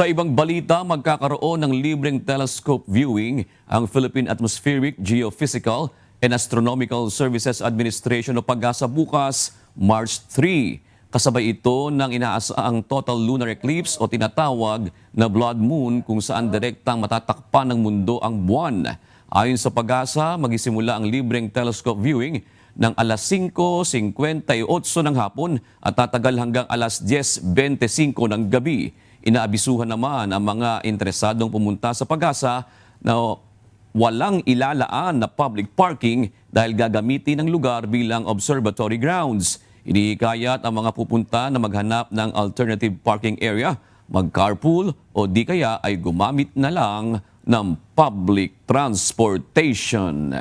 Sa ibang balita, magkakaroon ng libreng telescope viewing ang Philippine Atmospheric, Geophysical and Astronomical Services Administration o PAGASA bukas, March 3. Kasabay ito ng inaasaang total lunar eclipse o tinatawag na blood moon kung saan direktang matatakpan ng mundo ang buwan. Ayon sa PAGASA, magisimula ang libreng telescope viewing ng alas 5:58 ng hapon at tatagal hanggang alas 10:25 ng gabi. Inaabisuhan naman ang mga interesadong pumunta sa PAGASA na walang ilalaan na public parking dahil gagamitin ng lugar bilang observatory grounds. Inihikayat ang mga pupunta na maghanap ng alternative parking area, mag-carpool o di kaya ay gumamit na lang ng public transportation.